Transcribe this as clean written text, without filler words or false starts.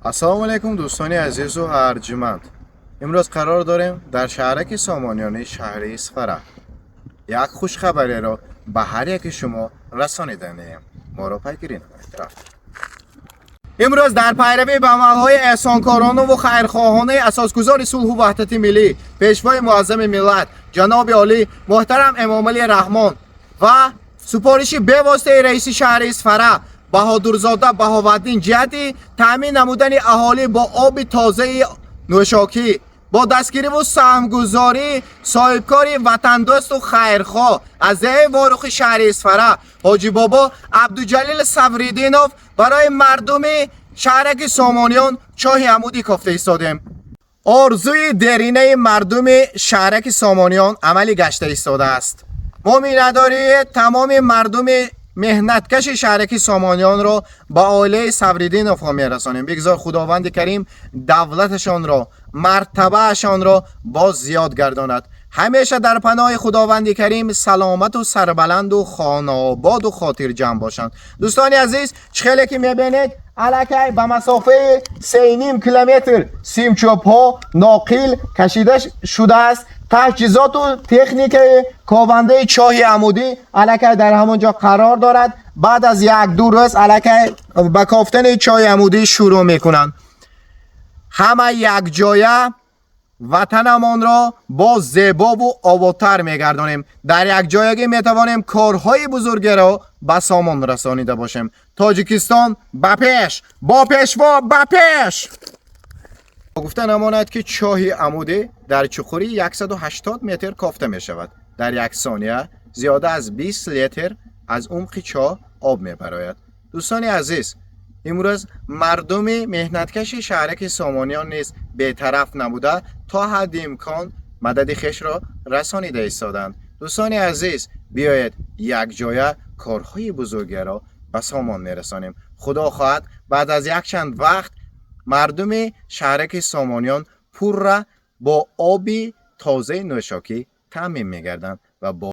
السلام علیکم دوستان عزیز و ارجمند. امروز قرار داریم در شهرک سامانیان شهر اصفهان یک خوش خبری را به هر یک شما رسانیدیم. ما را پیگیری نمایید. امروز در پیروی به عملهای احسانکارانه و خیرخواهانه اساسگزار صلح و وحدت ملی پیشوای معظم ملت جناب عالی محترم امام علی رحمان و سپارشی به واسطه رئیس شهر اصفهان بهادرزاده بهاوالدین جهت تامین نمودن اهالی با آب تازه نوشاکی با دستگیری و سهمگذاری صاحبکاری وطن دوست و خیرخواه از وارخ شهر اصفهان حاجی بابا عبدالجلیل صفریدینوف برای مردم شهرک سامانیان چای عمودی کافته ایستادیم. آرزوی درینه مردم شهرک سامانیان عملی گشته ایستاده است. ما مینداری تمام مردم مهنتکش شهرک سامانیان را با عائله صفریدینوف میرسانیم. بگذار خداوند کریم دولتشان را مرتبهشان را باز زیاد گرداند. همیشه در پناه خداوند کریم سلامت و سربلند و خانه آباد و خاطر جمع باشند. دوستان عزیز خیلی که میبینید الکی به مسافه 3.5 کیلومتر سیم چوب ها ناقل کشیده شده است. تجهیزات و تکنیک کاونده چای عمودی الکی در همونجا قرار دارد. بعد از 1-2 روز الکی به کافتن چای عمودی شروع میکنند. همه یک جایه وطنمان را با زیبا و آبادتر میگردانیم. در یک جایگی میتوانیم کارهای بزرگی را به سامان رسانیده باشیم. تاجیکستان به پیش، با پیشوا به پیش. گفته نماند که چای عمودی در چخوری 180 متر کافته می شود. در یک ثانیه زیاده از 20 لیتر از عمق چای آب می براید. دوستان عزیز، امروز مردم مهنتکش شهرک سامانیان نیز بی‌طرف نبوده تا حد امکان مدد خویش را رسانیده ایستادند. دوستان عزیز، بیایید یک جایه کارهای بزرگی را به سامان میرسانیم. خدا خواهد بعد از یک چند وقت مردم شهرک سامانیان پر را با آبی تازه نوشاکی تامین میگردند و با